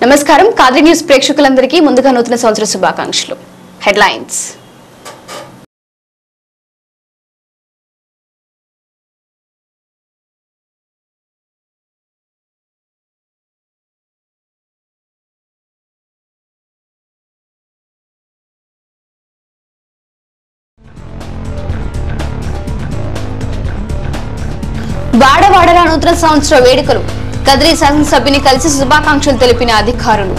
నమస్కారం కాద్రి న్యూస్ ప్రేక్షకులందరికీ ముందుగా నూతన సంవత్సర శుభాకాంక్షలు. హెడ్లైన్స్. వాడవాడల నూతన సంవత్సర వేడుకలు. కద్రి శాసనసభ్యుని కలిసి శుభాకాంక్షలు తెలిపిన అధికారులు.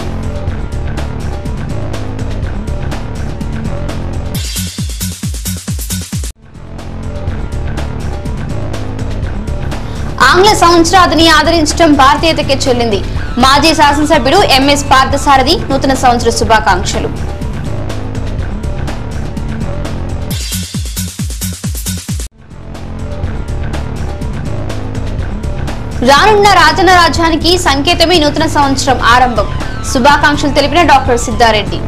ఆంగ్ల సంవత్సరాదిని ఆదరించడం భారతీయతకే చెల్లింది. మాజీ శాసనసభ్యుడు ఎంఎస్ పార్థసారథి నూతన సంవత్సర శుభాకాంక్షలు. రానున్న రాజన్న రాజ్యానికి సంకేతమే నూతన సంవత్సరం ఆరంభం. శుభాకాంక్షలు తెలిపిన డాక్టర్ సిద్ధారెడ్డి.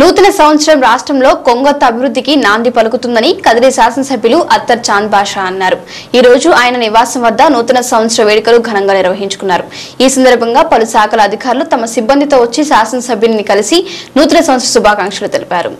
నూతన సంవత్సరం రాష్ట్రంలో కొంగొత్త అభివృద్ధికి నాంది పలుకుతుందని కదిరి శాసనసభ్యులు అత్తర్ చాంద్ బాషా అన్నారు. ఈ రోజు ఆయన నివాసం వద్ద నూతన సంవత్సర వేడుకలు ఘనంగా నిర్వహించుకున్నారు. ఈ సందర్భంగా పలు శాఖల అధికారులు తమ సిబ్బందితో వచ్చి శాసనసభ్యుని కలిసి నూతన సంవత్సర శుభాకాంక్షలు తెలిపారు.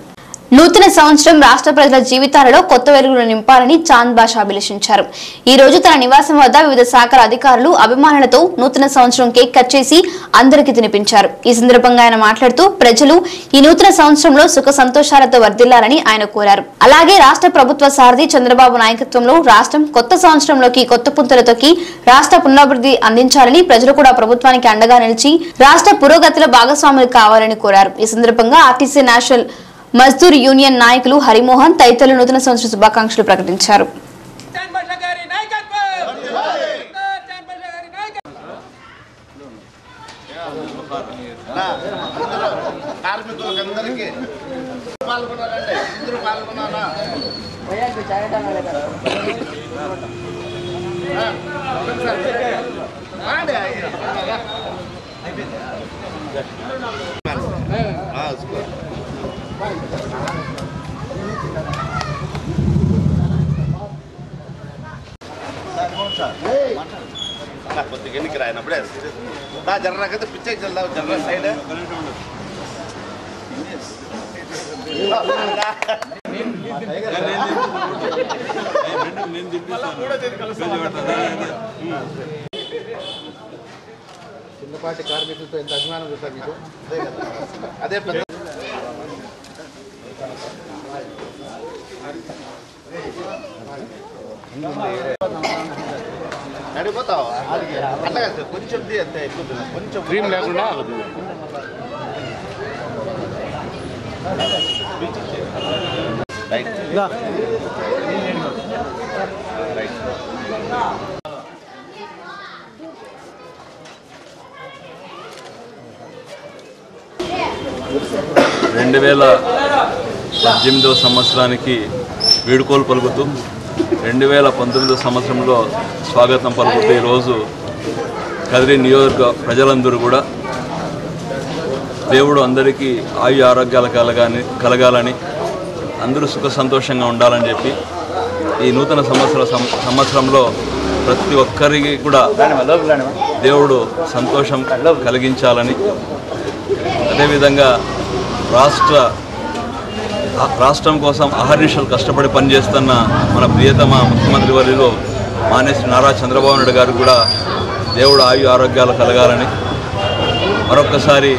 నూతన సంవత్సరం రాష్ట్ర ప్రజల జీవితాలలో కొత్త వెలుగులు నింపాలని చాంద్ బాషా అభిలషించారు. ఈ రోజు తన నివాసం వద్ద వివిధ శాఖల అధికారులు అభిమానులతో నూతన సంవత్సరం కేక్ కట్ చేసి అందరికీ తినిపించారు. ఈ సందర్భంగా ఆయన మాట్లాడుతూ ప్రజలు ఈ నూతన సంవత్సరంలో సుఖ సంతోషాలతో వర్ధిల్లాలని ఆయన కోరారు. అలాగే రాష్ట్ర ప్రభుత్వ సారథి చంద్రబాబు నాయకత్వంలో రాష్ట్రం కొత్త సంవత్సరంలోకి కొత్త పుంతలతోకి రాష్ట్ర పునరాభివృద్ధి అందించాలని, ప్రజలు కూడా ప్రభుత్వానికి అండగా నిలిచి రాష్ట్ర పురోగతిలో భాగస్వాములు కావాలని కోరారు. ఈ సందర్భంగా ఆర్టీసీ నేషనల్ మజ్దూర్ యూనియన్ నాయకులు హరిమోహన్ తదితరులు నూతన సంవత్సర శుభాకాంక్షలు ప్రకటించారు. ఎన్నిక రాయనప్పుడే జర్రకైతే పిచ్చే చల్లా జర్ర సైడ్ చిన్నపాటి కార్మికులతో ఎంత అభిమానం చూస్తారు మీకు? అదే పెద్ద నడిపోతావు అట్లా కొంచెం అంతే ఎక్కువ కొంచెం డ్రీమ్ లేకుండా రైట్ రైట్ 2018వ సంవత్సరానికి వీడుకోలు పలుకుతూ 2019 సంవత్సరంలో స్వాగతం పలుకుతూ ఈరోజు కదిరి నియోజక ప్రజలందరూ కూడా దేవుడు అందరికీ ఆయు ఆరోగ్యాలు కలగాలని, అందరూ సుఖ సంతోషంగా ఉండాలని చెప్పి ఈ నూతన సంవత్సరంలో ప్రతి ఒక్కరికి కూడా దేవుడు సంతోషం కలిగించాలని, అదేవిధంగా రాష్ట్రం కోసం అహర్నిశలు కష్టపడి పనిచేస్తున్న మన ప్రియతమ ముఖ్యమంత్రి వర్యులు మానేశ్వరి నారా చంద్రబాబు నాయుడు గారు కూడా దేవుడు ఆయు ఆరోగ్యాలు కలగాలని మరొక్కసారి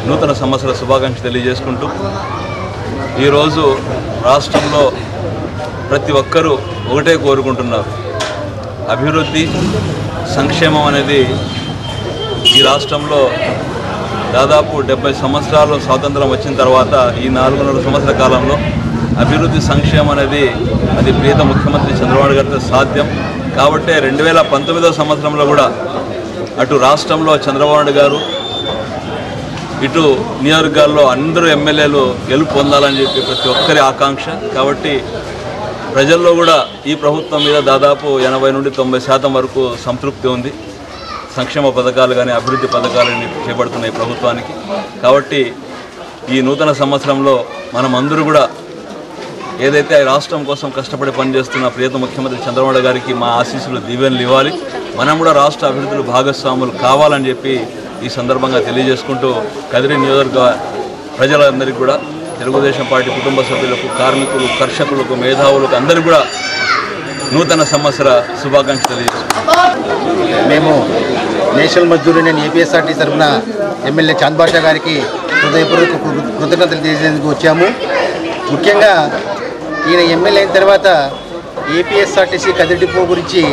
నూతన సంవత్సర శుభాకాంక్షలు తెలియజేసుకుంటూ, ఈరోజు రాష్ట్రంలో ప్రతి ఒక్కరూ ఒకటే కోరుకుంటున్నారు, అభివృద్ధి సంక్షేమం అనేది. ఈ రాష్ట్రంలో దాదాపు 70 సంవత్సరాలు స్వాతంత్రం వచ్చిన తర్వాత ఈ 4.5 సంవత్సరాల కాలంలో అభివృద్ధి సంక్షేమం అనేది అది ప్రియత ముఖ్యమంత్రి చంద్రబాబు గారితో సాధ్యం. కాబట్టి 2019వ సంవత్సరంలో కూడా అటు రాష్ట్రంలో చంద్రబాబు నాయుడు గారు, ఇటు నియోజకవర్గాల్లో అందరూ ఎమ్మెల్యేలు గెలుపు పొందాలని చెప్పి ప్రతి ఒక్కరి ఆకాంక్ష. కాబట్టి ప్రజల్లో కూడా ఈ ప్రభుత్వం మీద దాదాపు 80 నుండి 90% వరకు సంతృప్తి ఉంది. సంక్షేమ పథకాలు కానీ అభివృద్ధి పథకాలని చేపడుతున్నాయి ప్రభుత్వానికి. కాబట్టి ఈ నూతన సంవత్సరంలో మనం అందరూ కూడా ఏదైతే రాష్ట్రం కోసం కష్టపడి పనిచేస్తున్న ప్రియతమ ముఖ్యమంత్రి చంద్రబాబు నాయుడు గారికి మా ఆశీస్సులు దీవెనలు ఇవ్వాలి. మనం కూడా రాష్ట్ర అభివృద్ధిలో భాగస్వాములు కావాలని చెప్పి ఈ సందర్భంగా తెలియజేసుకుంటూ కదిరి నియోజకవర్గ ప్రజలందరికీ కూడా తెలుగుదేశం పార్టీ కుటుంబ సభ్యులకు, కార్మికులు, కర్షకులకు, మేధావులకు అందరికీ కూడా నూతన సంవత్సర శుభాకాంక్షలు తెలియజేసుకుంటాం. మేము నేషనల్ మజ్దూర్ యూనియన్ ఏపీఎస్ఆర్టీ తరఫున ఎమ్మెల్యే చాంద్ బాషా గారికి హృదయపూర్వక కృతజ్ఞతలు తెలియజేందుకు వచ్చాము. ముఖ్యంగా ఈయన ఎమ్మెల్యే అయిన తర్వాత ఏపీఎస్ఆర్టీసీ కదిరి డిపో గురించి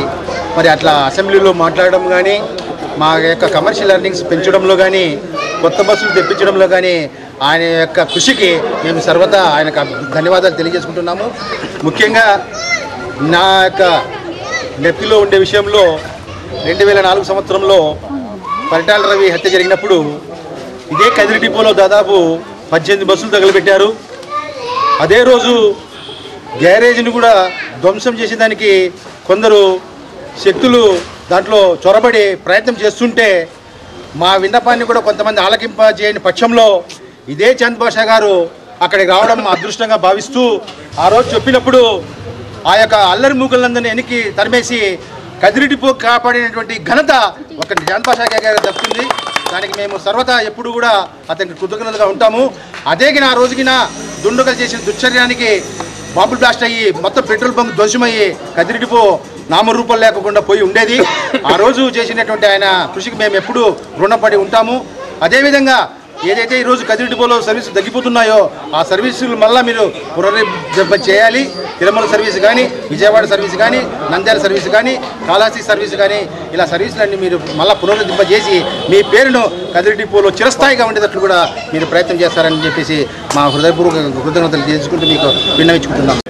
మరి అట్లా అసెంబ్లీలో మాట్లాడడం కానీ, మా యొక్క కమర్షియల్ ఎర్నింగ్స్ పెంచడంలో కానీ, కొత్త బస్సులు తెప్పించడంలో కానీ ఆయన యొక్క కృషికి మేము సర్వదా ఆయనకు ధన్యవాదాలు తెలియజేసుకుంటున్నాము. ముఖ్యంగా నా యొక్క నెప్పిలో ఉండే విషయంలో 2004 సంవత్సరంలో పరిటాల రవి హత్య జరిగినప్పుడు ఇదే కదిరి డిపోలో దాదాపు 18 బస్సులు తగలబెట్టారు. అదే రోజు గ్యారేజ్ని కూడా ధ్వంసం చేసేదానికి కొందరు శక్తులు దాంట్లో చొరబడి ప్రయత్నం చేస్తుంటే మా విన్నపాన్ని కూడా కొంతమంది ఆలకింపజేయని పక్షంలో ఇదే చాంద్ బాషా గారు అక్కడికి రావడం మా అదృష్టంగా భావిస్తూ ఆ రోజు చెప్పినప్పుడు ఆ యొక్క అల్లరి మూకలందరినీ వెనక్కి తరిమేసి కదిరి డిపో కాపాడినటువంటి ఘనత ఒక చాంద్ బాషా గారికి దక్కుతుంది. దానికి మేము సర్వదా ఎప్పుడు కూడా అతనికి కృతజ్ఞతగా ఉంటాము. అదేగిన ఆ రోజుకిన దుండగలు చేసిన దుశ్చర్యానికి బాంబులు బ్లాస్ట్ అయ్యి మొత్తం పెట్రోల్ బంక్ ధ్వంసమయ్యి కదిరి డిపో నామరూపం లేకుండా పోయి ఉండేది. ఆ రోజు చేసినటువంటి ఆయన కృషికి మేము ఎప్పుడూ రుణపడి ఉంటాము. అదేవిధంగా ఏదైతే ఈరోజు కదిరి డిపోలో సర్వీసులు తగ్గిపోతున్నాయో ఆ సర్వీసులు మళ్ళీ మీరు పునరుద్ధరణ చేయాలి. తిరుమల సర్వీస్ కానీ, విజయవాడ సర్వీస్ కానీ, నంద్యాల సర్వీస్ కానీ, కాళహస్తి సర్వీస్ కానీ ఇలా సర్వీసులన్నీ మీరు మళ్ళీ పునరుద్ధరింపజేసి మీ పేరును కదిరి డిపోలో చిరస్థాయిగా ఉండేటట్లు కూడా మీరు ప్రయత్నం చేస్తారని చెప్పేసి మా హృదయపూర్వక కృతజ్ఞతలు తెలుసుకుంటూ మీకు విన్నవించుకుంటున్నాం.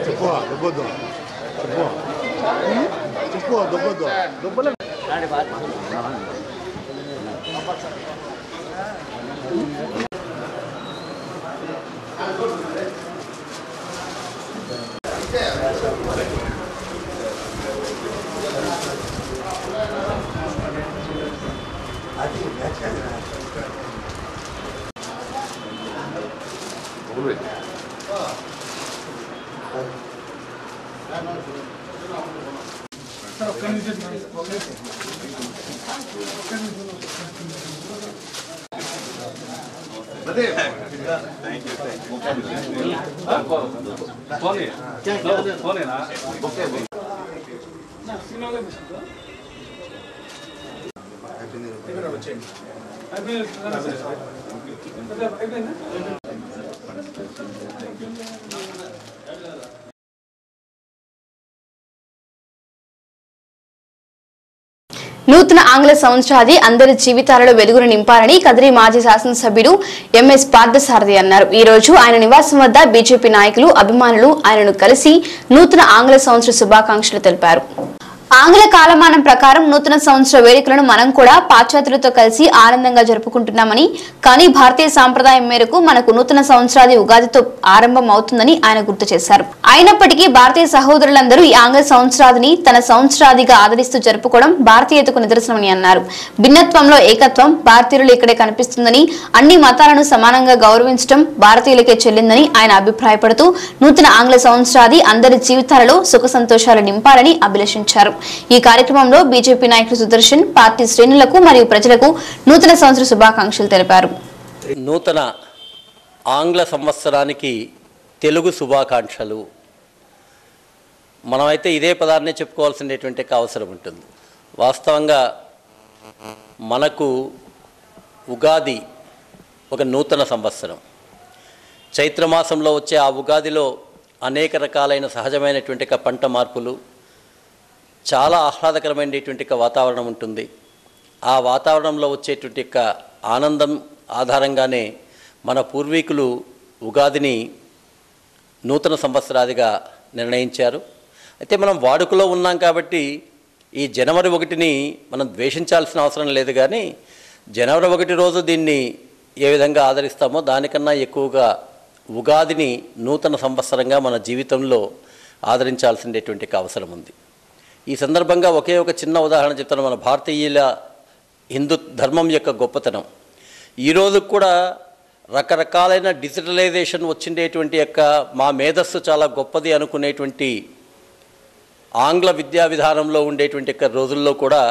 నూతన ఆంగ్ల సంవత్సరాది అందరి జీవితాలలో వెలుగును నింపాలని కదిరి మాజీ శాసనసభ్యుడు ఎంఎస్ పార్థసారథి అన్నారు. ఈ రోజు ఆయన నివాసం వద్ద బీజేపీ నాయకులు, అభిమానులు ఆయనను కలిసి నూతన ఆంగ్ల సంవత్సర శుభాకాంక్షలు తెలిపారు. ఆంగ్ల కాలమానం ప్రకారం నూతన సంవత్సర వేడుకలను మనం కూడా పాశ్చాత్యులతో కలిసి ఆనందంగా జరుపుకుంటున్నామని, కానీ భారతీయ సాంప్రదాయం మేరకు మనకు నూతన సంవత్సరాది ఉగాదితో ఆరంభం అవుతుందని ఆయన గుర్తు చేశారు. అయినప్పటికీ భారతీయ సహోదరులందరూ ఈ ఆంగ్ల సంవత్సరాదిని తన సంవత్సరాదిగా ఆదరిస్తూ జరుపుకోవడం భారతీయతకు నిదర్శనమని అన్నారు. భిన్నత్వంలో ఏకత్వం భారతీయులు ఇక్కడే కనిపిస్తుందని, అన్ని మతాలను సమానంగా గౌరవించడం భారతీయులకే చెల్లిందని ఆయన అభిప్రాయపడుతూ నూతన ఆంగ్ల సంవత్సరాది అందరి జీవితాలలో సుఖ సంతోషాలు నింపాలని అభిలషించారు. ఈ కార్యక్రమంలో బీజేపీ నాయకులు సుదర్శన్, పార్టీ శ్రేణులకు మరియు ప్రజలకు నూతన సంవత్సర శుభాకాంక్షలు తెలిపారు. నూతన ఆంగ్ల సంవత్సరానికి తెలుగు శుభాకాంక్షలు. మనమైతే ఇదే పదాన్ని చెప్పుకోవాల్సినటువంటి అవసరం ఉంటుంది. వాస్తవంగా మనకు ఉగాది ఒక నూతన సంవత్సరం. చైత్రమాసంలో వచ్చే ఆ ఉగాదిలో అనేక రకాలైన సహజమైనటువంటి పంట మార్పులు, చాలా ఆహ్లాదకరమైనటువంటి వాతావరణం ఉంటుంది. ఆ వాతావరణంలో వచ్చేటువంటి ఆనందం ఆధారంగానే మన పూర్వీకులు ఉగాదిని నూతన సంవత్సరాదిగా నిర్ణయించారు. అయితే మనం వాడుకలో ఉన్నాం కాబట్టి ఈ జనవరి 1ని మనం ద్వేషించాల్సిన అవసరం లేదు. కానీ జనవరి 1 రోజు దీన్ని ఏ విధంగా ఆదరిస్తామో దానికన్నా ఎక్కువగా ఉగాదిని నూతన సంవత్సరంగా మన జీవితంలో ఆదరించాల్సినటువంటి అవసరం ఉంది. ఈ సందర్భంగా ఒకే ఒక చిన్న ఉదాహరణ చెప్తాను. మన భారతీయుల హిందూ ధర్మం యొక్క గొప్పతనం. ఈరోజు కూడా రకరకాలైన డిజిటలైజేషన్ వచ్చిండేటువంటి యొక్క మా మేధస్సు చాలా గొప్పది అనుకునేటువంటి ఆంగ్ల విద్యా విధానంలో ఉండేటువంటి యొక్క రోజుల్లో కూడా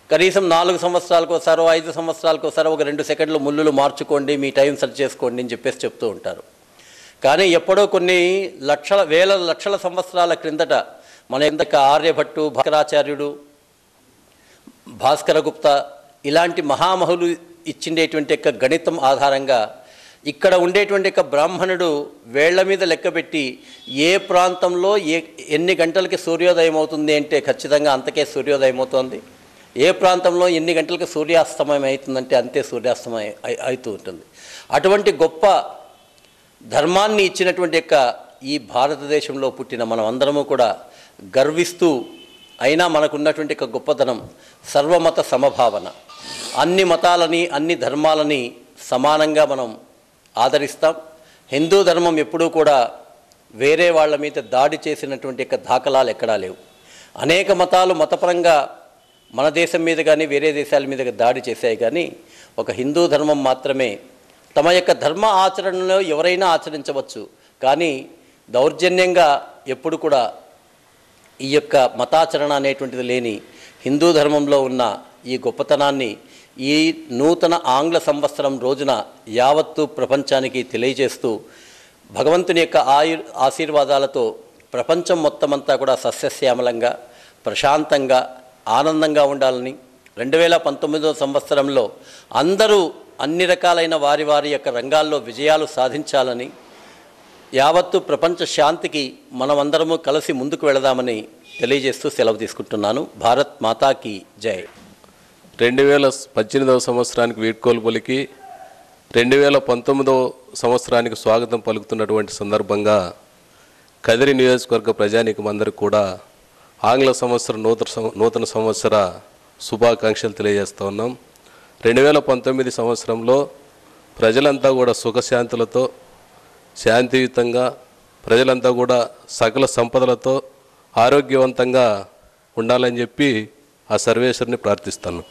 కనీసం 4 సంవత్సరాలకు ఒకసారో 5 సంవత్సరాలకు ఒకసారి ఒక 2 సెకండ్లు ముళ్ళులు మార్చుకోండి, మీ టైం సెర్చ్ చేసుకోండి అని చెప్పేసి చెప్తూ ఉంటారు. కానీ ఎప్పుడో కొన్ని వేల లక్షల సంవత్సరాల క్రిందట మన యొక్క ఆర్యభట్టు, భాస్కరాచార్యుడు, భాస్కరగుప్త ఇలాంటి మహామహులు ఇచ్చిండేటువంటి యొక్క గణితం ఆధారంగా ఇక్కడ ఉండేటువంటి యొక్క బ్రాహ్మణుడు వేళ్ల మీద లెక్కబెట్టి ఏ ప్రాంతంలో ఎన్ని గంటలకి సూర్యోదయం అవుతుంది అంటే ఖచ్చితంగా అంతకే సూర్యోదయం అవుతుంది, ఏ ప్రాంతంలో ఎన్ని గంటలకు సూర్యాస్తమయం అవుతుందంటే అంతే సూర్యాస్తమయం అవుతూ ఉంటుంది. అటువంటి గొప్ప ధర్మాన్ని ఇచ్చినటువంటి యొక్క ఈ భారతదేశంలో పుట్టిన మనం అందరము కూడా గర్విస్తూ, అయినా మనకున్నటువంటి ఒక గొప్పతనం సర్వమత సమభావన. అన్ని మతాలని అన్ని ధర్మాలని సమానంగా మనం ఆదరిస్తాం. హిందూ ధర్మం ఎప్పుడూ కూడా వేరే వాళ్ళ మీద దాడి చేసినటువంటి యొక్క దాఖలాలు ఎక్కడా లేవు. అనేక మతాలు మతపరంగా మన దేశం మీద కానీ వేరే దేశాల మీద దాడి చేశాయి, కానీ ఒక హిందూ ధర్మం మాత్రమే తమ యొక్క ధర్మ ఆచరణలో ఎవరైనా ఆచరించవచ్చు, కానీ దౌర్జన్యంగా ఎప్పుడు కూడా ఈ యొక్క మతాచరణ అనేటువంటిది లేని హిందూ ధర్మంలో ఉన్న ఈ గొప్పతనాన్ని ఈ నూతన ఆంగ్ల సంవత్సరం రోజున యావత్తు ప్రపంచానికి తెలియజేస్తూ భగవంతుని యొక్క ఆశీర్వాదాలతో ప్రపంచం మొత్తమంతా కూడా సస్యశ్యామలంగా, ప్రశాంతంగా, ఆనందంగా ఉండాలని 2019వ సంవత్సరంలో అందరూ అన్ని రకాలైన వారి వారి యొక్క రంగాల్లో విజయాలు సాధించాలని, యావత్తు ప్రపంచ శాంతికి మనమందరము కలిసి ముందుకు వెళదామని తెలియజేస్తూ సెలవు తీసుకుంటున్నాను. భారత్ మాతాకి జై. 2018వ సంవత్సరానికి వీడ్కోలు పలికి 2019వ సంవత్సరానికి స్వాగతం పలుకుతున్నటువంటి సందర్భంగా కదిరి నియోజకవర్గ ప్రజానీకమందరికీ కూడా ఆంగ్ల సంవత్సరం నూతన సంవత్సర శుభాకాంక్షలు తెలియజేస్తూ ఉన్నాం. 2019 సంవత్సరంలో ప్రజలంతా కూడా సుఖశాంతులతో, శాంతియుతంగా, ప్రజలంతా కూడా సకల సంపదలతో ఆరోగ్యవంతంగా ఉండాలని చెప్పి ఆ సర్వేశ్వరుని ప్రార్థిస్తాను.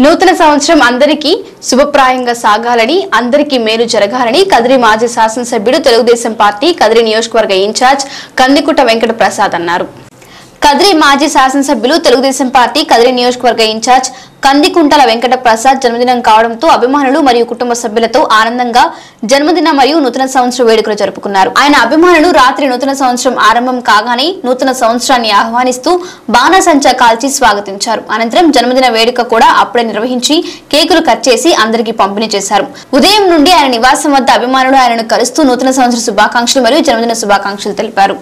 నూతన సంవత్సరం అందరికీ శుభప్రాయంగా సాగాలని, అందరికీ మేలు జరగాలని కదిరి మాజీ శాసనసభ్యుడు తెలుగుదేశం పార్టీ కదిరి నియోజకవర్గ ఇన్ఛార్జ్ కందికుట్ట వెంకట ప్రసాద్ అన్నారు. కదిరి మాజీ శాసనసభ్యులు తెలుగుదేశం పార్టీ కదిరి నియోజకవర్గ ఇన్ఛార్జ్ కందికుంటల వెంకట ప్రసాద్ జన్మదినం కావడంతో అభిమానులు మరియు కుటుంబ సభ్యులతో ఆనందంగా జన్మదిన మరియు నూతన సంవత్సర వేడుకలు జరుపుకున్నారు. ఆయన అభిమానులు రాత్రి నూతన సంవత్సరం ఆరంభం కాగానే నూతన సంవత్సరాన్ని ఆహ్వానిస్తూ బాణాసంచా కాల్చి స్వాగతించారు. అనంతరం జన్మదిన వేడుక కూడా అప్పుడే నిర్వహించి కేకులు కట్ చేసి అందరికీ పంపిణీ చేశారు. ఉదయం నుండి ఆయన నివాసం వద్ద అభిమానులు ఆయనను కలుస్తూ నూతన సంవత్సర శుభాకాంక్షలు మరియు జన్మదిన శుభాకాంక్షలు తెలిపారు.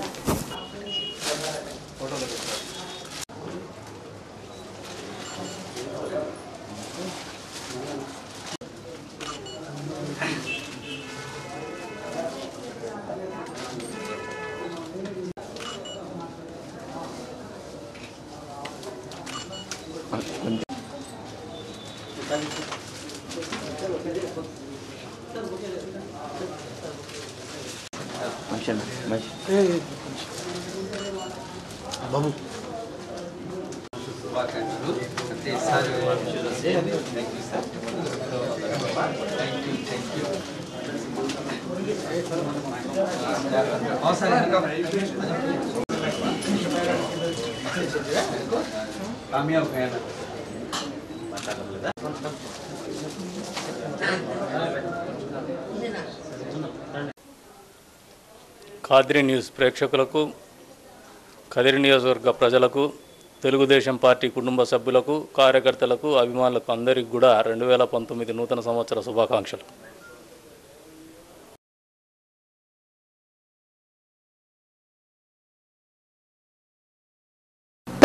కదిరి న్యూస్ ప్రేక్షకులకు, కదిరి నియోజకవర్గ ప్రజలకు, తెలుగుదేశం పార్టీ కుటుంబ సభ్యులకు, కార్యకర్తలకు, అభిమానులకు అందరికీ కూడా 2019 నూతన సంవత్సర శుభాకాంక్షలు.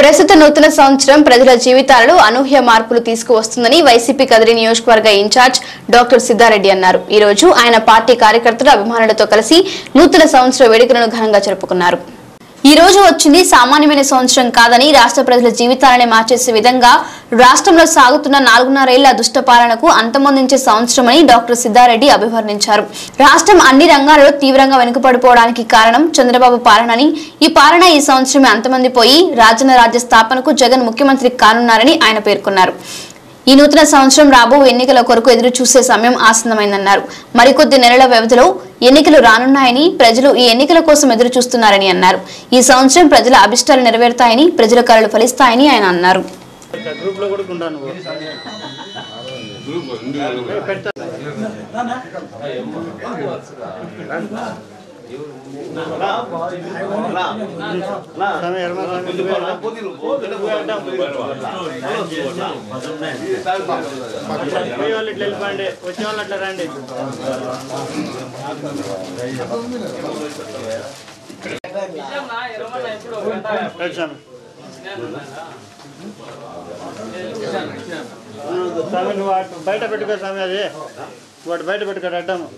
ప్రస్తుత నూతన సంవత్సరం ప్రజల జీవితాలలో అనూహ్య మార్పులు తీసుకువస్తుందని వైసీపీ కదిరి నియోజకవర్గ ఇన్ఛార్జ్ డాక్టర్ సిద్ధారెడ్డి అన్నారు. ఈ రోజు ఆయన పార్టీ కార్యకర్తలు అభిమానులతో కలిసి నూతన సంవత్సర వేడుకలను ఘనంగా జరుపుకున్నారు. ఈ రోజు వచ్చింది సామాన్యమైన సంవత్సరం కాదని రాష్ట్ర ప్రజల జీవితాలని మార్చేసే విధంగా రాష్ట్రంలో సాగుతున్న 4.5 ఏళ్ల దుష్ట పాలనకు అంతమొందించే సంవత్సరమని డాక్టర్ సిద్ధారెడ్డి అభివర్ణించారు. రాష్ట్రం అన్ని రంగాలలో తీవ్రంగా వెనుకబడిపోవడానికి కారణం చంద్రబాబు పాలనని, ఈ పాలన ఈ సంవత్సరమే అంతమందిపోయి రాజ్య స్థాపనకు జగన్ ముఖ్యమంత్రి కానున్నారని ఆయన పేర్కొన్నారు. ఈ నూతన సంవత్సరం రాబో ఎన్నికల కొరకు ఎదురు చూసే సమయం ఆసన్నమైందన్నారు. మరికొద్ది నెలల వ్యవధిలో ఎన్నికలు రానున్నాయని, ప్రజలు ఈ ఎన్నికల కోసం ఎదురు చూస్తున్నారని అన్నారు. ఈ సంవత్సరం ప్రజల అభిష్టాలు నెరవేరుతాయని, ప్రజల కలలు ఫలిస్తాయని ఆయన అన్నారు. బయట పెట్టుకో స్వామి, అది వాటి బయట పెట్టుకో అడ్డాము.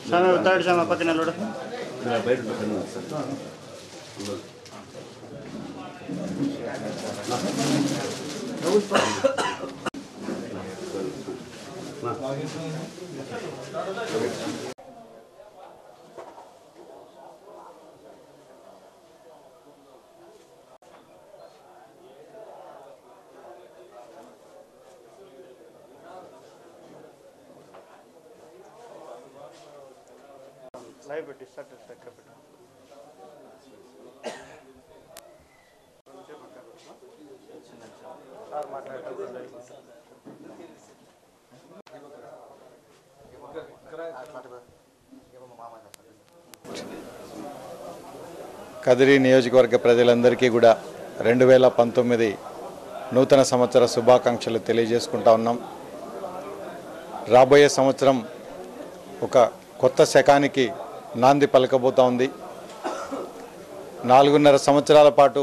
స్వామి ఉత్తాడు స్వామి పక్కన లోడ లైవ్ పెట్టి స్టార్ట్ పెట్టు. కదిరి నియోజకవర్గ ప్రజలందరికీ కూడా 2019 నూతన సంవత్సర శుభాకాంక్షలు తెలియజేసుకుంటా ఉన్నాం. రాబోయే సంవత్సరం ఒక కొత్త శకానికి నాంది పలకబోతా ఉంది. 4.5 సంవత్సరాల పాటు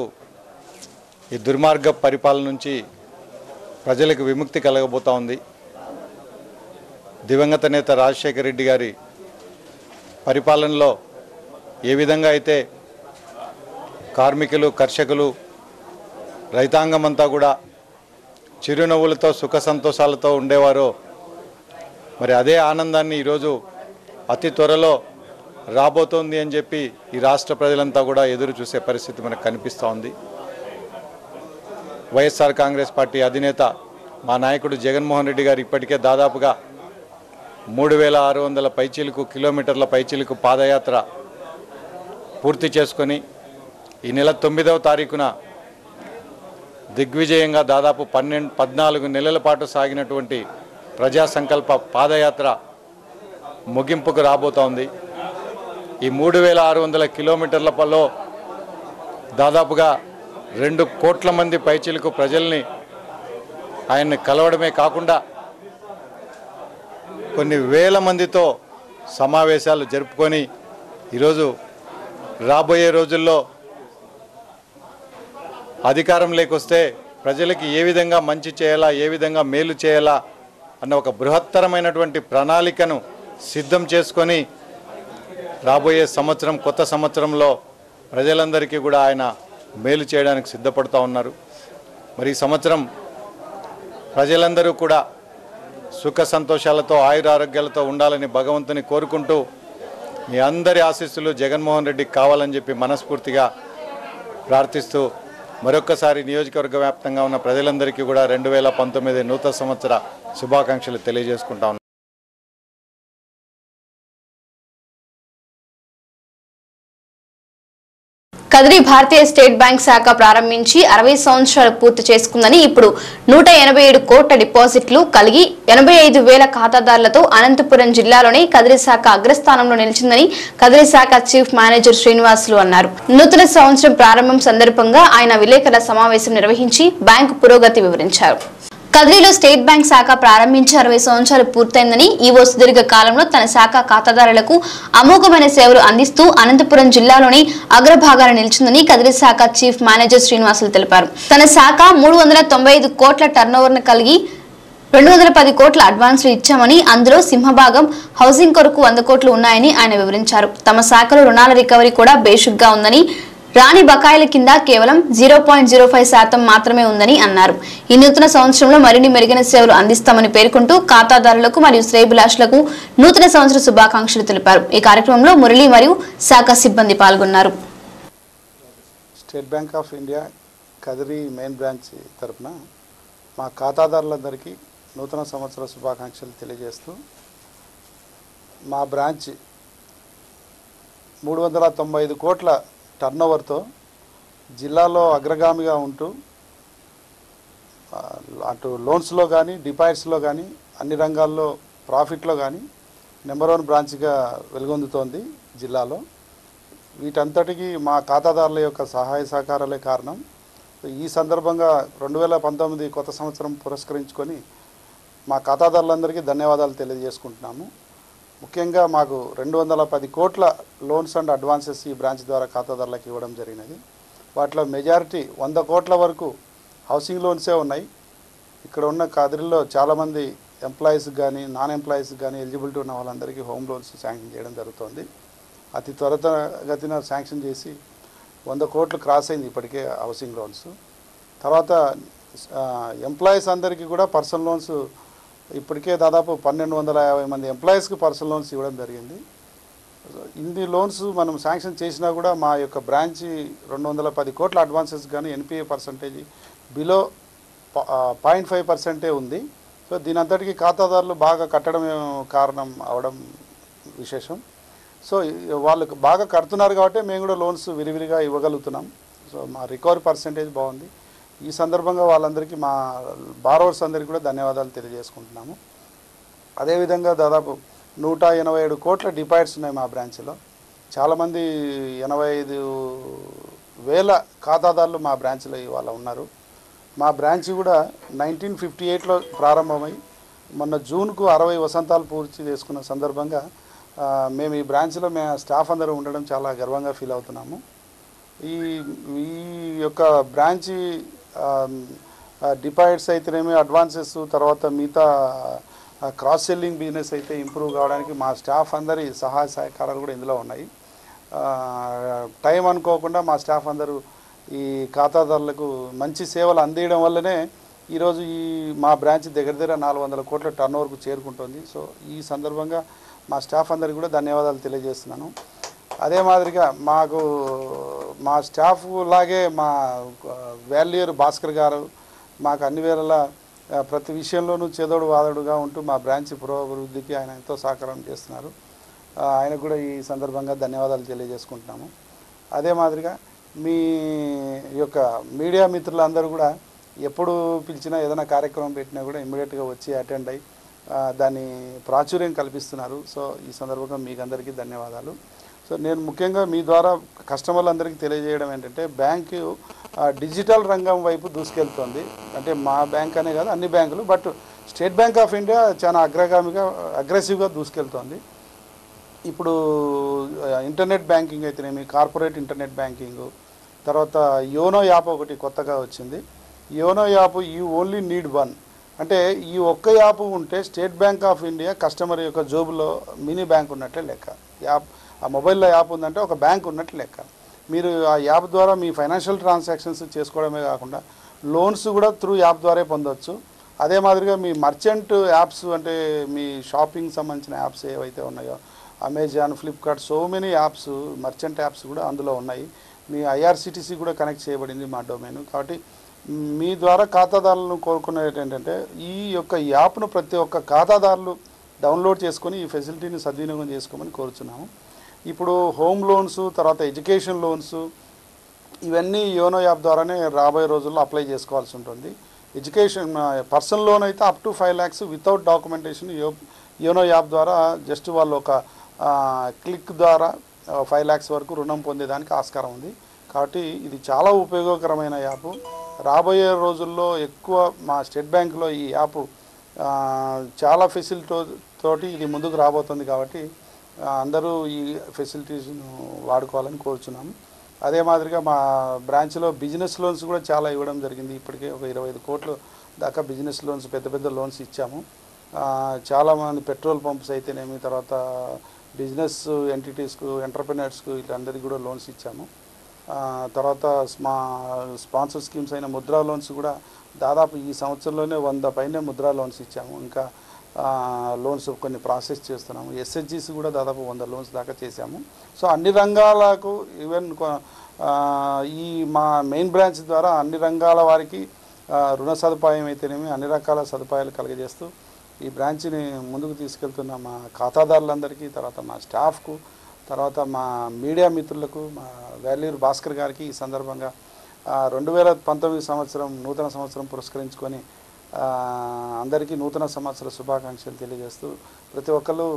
ఈ దుర్మార్గ పరిపాలన నుంచి ప్రజలకు విముక్తి కలగబోతా ఉంది. దివంగత నేత రాజశేఖర రెడ్డి గారి పరిపాలనలో ఏ విధంగా అయితే కార్మికులు, కర్షకులు, రైతాంగం అంతా కూడా చిరునవ్వులతో సుఖ సంతోషాలతో ఉండేవారో, మరి అదే ఆనందాన్ని ఈరోజు అతి త్వరలో రాబోతోంది అని చెప్పి ఈ రాష్ట్ర ప్రజలంతా కూడా ఎదురు చూసే పరిస్థితి మనకు కనిపిస్తూ ఉంది. వైఎస్ఆర్ కాంగ్రెస్ పార్టీ అధినేత మా నాయకుడు జగన్మోహన్ రెడ్డి గారు ఇప్పటికే దాదాపుగా 3600 కిలోమీటర్ల పైచిలుకు పాదయాత్ర పూర్తి చేసుకొని ఈ నెల 9వ తారీఖున దిగ్విజయంగా దాదాపు 14 నెలల పాటు సాగినటువంటి ప్రజా సంకల్ప పాదయాత్ర ముగింపుకు రాబోతోంది. ఈ 3600 కిలోమీటర్లలో దాదాపుగా 2 కోట్ల మంది పైచిలకు ప్రజల్ని ఆయన్ని కలవడమే కాకుండా కొన్ని వేల మందితో సమావేశాలు జరుపుకొని ఈరోజు రాబోయే రోజుల్లో అధికారం లేకొస్తే ప్రజలకి ఏ విధంగా మంచి చేయాలా, ఏ విధంగా మేలు చేయాలా అన్న ఒక బృహత్తరమైనటువంటి ప్రణాళికను సిద్ధం చేసుకొని రాబోయే సంవత్సరం, కొత్త సంవత్సరంలో ప్రజలందరికీ కూడా ఆయన మేలు చేయడానికి సిద్ధపడుతూ ఉన్నారు. మరి ఈ సంవత్సరం ప్రజలందరూ కూడా సుఖ సంతోషాలతో, ఆయురారోగ్యాలతో ఉండాలని భగవంతుని కోరుకుంటూ మీ అందరి ఆశీస్సులు జగన్మోహన్ రెడ్డికి కావాలని చెప్పి మనస్ఫూర్తిగా ప్రార్థిస్తూ మరొక్కసారి నియోజకవర్గ వ్యాప్తంగా ఉన్న ప్రజలందరికీ కూడా 2019 నూతన సంవత్సర శుభాకాంక్షలు తెలియజేసుకుంటా ఉన్నాను. కదిరి భారతీయ స్టేట్ బ్యాంక్ శాఖ ప్రారంభించి 60 సంవత్సరాలు పూర్తి చేసుకుందని ఇప్పుడు 187 కోట్ల డిపాజిట్లు కలిగి 85,000 ఖాతాదారులతో అనంతపురం జిల్లాలోని కదిరి శాఖ అగ్రస్థానంలో నిలిచిందని కదిరి శాఖ చీఫ్ మేనేజర్ శ్రీనివాసులు అన్నారు. నూతన సంవత్సరం ప్రారంభం సందర్భంగా ఆయన విలేకరుల సమావేశం నిర్వహించి బ్యాంకు పురోగతి వివరించారు. కదిరిలో స్టేట్ బ్యాంక్ శాఖ ప్రారంభించి 60 సంవత్సరాలు పూర్తయిందని ఈవో సుదీర్ఘ కాలంలో తన శాఖ ఖాతాదారులకు అమోఘమైన సేవలు అందిస్తూ అనంతపురం జిల్లాలోని అగ్రభాగాన నిలిచిందని కదిరి శాఖ చీఫ్ మేనేజర్ శ్రీనివాసులు తెలిపారు. తన శాఖ 395 కోట్ల టర్నోవర్ను కలిగి 210 కోట్ల అడ్వాన్సులు ఇచ్చామని, అందులో సింహభాగం హౌసింగ్ కొరకు 100 కోట్లు ఉన్నాయని ఆయన వివరించారు. తమ శాఖలో రుణాల రికవరీ కూడా బేషుగ్గా ఉందని, రాణి బకాయిల కింద కేవలం 0.05% మాత్రమే ఉందని అన్నారు. ఈ నూతన సంవత్సరంలో మరిన్ని మెరుగైన సేవలు అందిస్తామని పేర్కొంటూ ఖాతాదారులకు మరియు శ్రేయభిలాషులకు నూతన సంవత్సర శుభాకాంక్షలు తెలిపారు. ఈ కార్యక్రమంలో మురళి మరియు శాఖ సిబ్బంది పాల్గొన్నారు. State bank of India Kadiri main branch తరఫున మా ఖాతాదారులందరికీ నూతన సంవత్సర శుభాకాంక్షలు తెలియజేస్తూ, మా బ్రాంచ్ 395 కోట్ల టర్నోవర్తో జిల్లాలో అగ్రగామిగా ఉంటూ అటు లోన్స్లో కానీ డిపాజిట్స్లో కానీ అన్ని రంగాల్లో ప్రాఫిట్లో కానీ నెంబర్ 1 బ్రాంచ్గా వెలుగొందుతోంది జిల్లాలో. వీటంతటికీ మా ఖాతాదారుల యొక్క సహాయ సహకారాలే కారణం. ఈ సందర్భంగా 2019 కొత్త సంవత్సరం పురస్కరించుకొని మా ఖాతాదారులందరికీ ధన్యవాదాలు తెలియజేసుకుంటున్నాము. ముఖ్యంగా మాకు 210 కోట్ల లోన్స్ అండ్ అడ్వాన్సెస్ ఈ బ్రాంచ్ ద్వారా ఖాతాదారులకు ఇవ్వడం జరిగినది. వాటిలో మెజారిటీ 100 కోట్ల వరకు హౌసింగ్ లోన్సే ఉన్నాయి. ఇక్కడ ఉన్న కదిరిలో చాలామంది ఎంప్లాయీస్కి కానీ నాన్ ఎంప్లాయీస్కి కానీ ఎలిజిబిలిటీ ఉన్న వాళ్ళందరికీ హోమ్ లోన్స్ శాంక్షన్ చేయడం జరుగుతుంది. అతి త్వరితగతిన శాంక్షన్ చేసి 100 కోట్లు క్రాస్ అయింది ఇప్పటికే హౌసింగ్ లోన్స్. తర్వాత ఎంప్లాయీస్ అందరికీ కూడా పర్సనల్ లోన్స్ ఇప్పటికే దాదాపు 1250 మంది ఎంప్లాయీస్కి పర్సనల్ లోన్స్ ఇవ్వడం జరిగింది. ఇన్ని లోన్స్ మనం శాంక్షన్ చేసినా కూడా మా యొక్క బ్రాంచ్ 210 కోట్ల అడ్వాన్సెస్ కానీ ఎన్పిఏ పర్సంటేజ్ బిలో 0.5% ఉంది. సో దీని అంతటికీ ఖాతాదారులు బాగా కట్టడం కారణం అవడం విశేషం. సో వాళ్ళు బాగా కడుతున్నారు కాబట్టి మేము కూడా లోన్స్ విరివిరిగా ఇవ్వగలుగుతున్నాం. సో మా రికవరీ పర్సంటేజ్ బాగుంది. ఈ సందర్భంగా వాళ్ళందరికీ మా బారోవర్స్ అందరికీ కూడా ధన్యవాదాలు తెలియజేసుకుంటున్నాము. అదేవిధంగా దాదాపు 187 కోట్ల డిపాజిట్స్ ఉన్నాయి మా బ్రాంచ్లో. చాలామంది 85,000 ఖాతాదారులు మా బ్రాంచ్లో ఇవాళ ఉన్నారు. మా బ్రాంచ్ కూడా 1958లో ప్రారంభమై మొన్న జూన్కు 60 వసంతాలు పూర్తి చేసుకున్న సందర్భంగా మేము ఈ బ్రాంచ్లో మేము స్టాఫ్ అందరూ ఉండడం చాలా గర్వంగా ఫీల్ అవుతున్నాము. ఈ యొక్క బ్రాంచ్ డిపాజిట్స్ అయితేనేమి, అడ్వాన్సెస్, తర్వాత మిగతా క్రాస్ సెల్లింగ్ బిజినెస్ అయితే ఇంప్రూవ్ కావడానికి మా స్టాఫ్ అందరి సహాయ సహకారాలు కూడా ఇందులో ఉన్నాయి. టైం అనుకోకుండా మా స్టాఫ్ అందరూ ఈ ఖాతాదారులకు మంచి సేవలు అందించడం వల్లనే ఈరోజు మా బ్రాంచ్ దగ్గర 400 కోట్ల టర్నోవర్కు చేరుకుంటుంది. సో ఈ సందర్భంగా మా స్టాఫ్ అందరికీ కూడా ధన్యవాదాలు తెలియజేస్తున్నాను. అదే మాదిరిగా మా స్టాఫ్ లాగే మా వాల్యూయర్ భాస్కర్ గారు మాకు అన్ని వేళలా ప్రతి విషయంలోనూ చేదోడు వాదోడుగా ఉంటూ మా బ్రాంచ్ పురోభివృద్ధికి ఆయన ఎంతో సహకారం చేస్తున్నారు. ఆయనకు కూడా ఈ సందర్భంగా ధన్యవాదాలు తెలియజేసుకుంటున్నాము. అదే మాదిరిగా మీ యొక్క మీడియా మిత్రులందరూ కూడా ఎప్పుడు పిలిచినా ఏదైనా కార్యక్రమం పెట్టినా కూడా ఇమ్మీడియట్గా వచ్చి అటెండ్ అయ్యి దాన్ని ప్రాచుర్యం కల్పిస్తున్నారు. సో ఈ సందర్భంగా మీకు అందరికీ ధన్యవాదాలు. సో నేను ముఖ్యంగా మీ ద్వారా కస్టమర్లందరికీ తెలియజేయడం ఏంటంటే, బ్యాంకు డిజిటల్ రంగం వైపు దూసుకెళ్తుంది. అంటే మా బ్యాంక్ అనే కాదు, అన్ని బ్యాంకులు, but state bank of India చాలా అగ్రెసివ్గా దూసుకెళ్తోంది. ఇప్పుడు ఇంటర్నెట్ బ్యాంకింగ్ అయితేనేమి, కార్పొరేట్ ఇంటర్నెట్ బ్యాంకింగ్, తర్వాత యోనో యాప్ ఒకటి కొత్తగా వచ్చింది. YONO app you only need one, అంటే ఈ ఒక్క యాప్ ఉంటే state bank of India customer యొక్క జోబులో మినీ బ్యాంక్ ఉన్నట్లే లెక్క. యాప్ ఆ మొబైల్లో యాప్ ఉందంటే ఒక బ్యాంక్ ఉన్నట్లు లెక్క. మీరు ఆ యాప్ ద్వారా మీ ఫైనాన్షియల్ ట్రాన్సాక్షన్స్ చేసుకోవడమే కాకుండా లోన్స్ కూడా త్రూ యాప్ ద్వారా పొందవచ్చు. అదే మాదిరిగా మీ మర్చెంట్ యాప్స్, అంటే మీ షాపింగ్ సంబంధించిన యాప్స్ ఏవైతే ఉన్నాయో, Amazon, Flipkart, so many apps, merchant apps కూడా అందులో ఉన్నాయి. మీ ఐఆర్సిటీసీ కూడా కనెక్ట్ చేయబడింది మా డొమైన్. కాబట్టి మీ ద్వారా ఖాతాదారులను కోరుకునేది ఏంటంటే, ఈ యొక్క యాప్ను ప్రతి ఒక్క ఖాతాదారులు డౌన్లోడ్ చేసుకొని ఈ ఫెసిలిటీని సద్వినియోగం చేసుకోమని కోరుచున్నాము. ఇప్పుడు హోమ్ లోన్స్, తర్వాత ఎడ్యుకేషన్ లోన్స్, ఇవన్నీ యోనో యాప్ ద్వారానే రాబోయే రోజుల్లో అప్లై చేసుకోవాల్సి ఉంటుంది. ఎడ్యుకేషన్ పర్సనల్ లోన్ అయితే up to 5 lakhs without documentation YONO app ద్వారా జస్ట్ వాళ్ళు ఒక క్లిక్ ద్వారా 5 lakhs వరకు రుణం పొందేదానికి ఆస్కారం ఉంది. కాబట్టి ఇది చాలా ఉపయోగకరమైన యాప్. రాబోయే రోజుల్లో ఎక్కువ మా స్టేట్ బ్యాంకులో ఈ యాప్ చాలా ఫెసిలిటీ తోటి ఇది ముందుకు రాబోతుంది. కాబట్టి అందరూ ఈ ఫెసిలిటీస్ను వాడుకోవాలని కోరుచున్నాము. అదే మాదిరిగా మా బ్రాంచ్లో బిజినెస్ లోన్స్ కూడా చాలా ఇవ్వడం జరిగింది. ఇప్పటికే ఒక 25 కోట్ల దాకా బిజినెస్ లోన్స్ పెద్ద పెద్ద లోన్స్ ఇచ్చాము. చాలామంది పెట్రోల్ పంప్స్ అయితేనేమి, తర్వాత బిజినెస్ ఎంటిటీస్కు, ఎంటర్ప్రెన్యూర్స్కు వీళ్ళందరికీ కూడా లోన్స్ ఇచ్చాము. తర్వాత స్పాన్సర్ స్కీమ్స్ అయిన ముద్రా లోన్స్ కూడా దాదాపు ఈ సంవత్సరంలోనే 100 పైనే ముద్రా లోన్స్ ఇచ్చాము. ఇంకా లోన్స్ కొన్ని ప్రాసెస్ చేస్తున్నాము. ఎస్హెచ్జిసి కూడా దాదాపు 100 లోన్స్ దాకా చేశాము. సో అన్ని రంగాలకు ఈవెన్ ఈ మా మెయిన్ బ్రాంచ్ ద్వారా అన్ని రంగాల వారికి రుణ సదుపాయం అయితేనేమి అన్ని రకాల సదుపాయాలు కలుగజేస్తూ ఈ బ్రాంచ్ని ముందుకు తీసుకెళ్తున్న మా ఖాతాదారులందరికీ, తర్వాత మా స్టాఫ్కు, తర్వాత మా మీడియా మిత్రులకు, మా వేలూరు భాస్కర్ గారికి ఈ సందర్భంగా 2019 సంవత్సరం నూతన సంవత్సరం పురస్కరించుకొని అందరికీ నూతన సంవత్సర శుభాకాంక్షలు తెలియజేస్తూ ప్రతి ఒక్కరు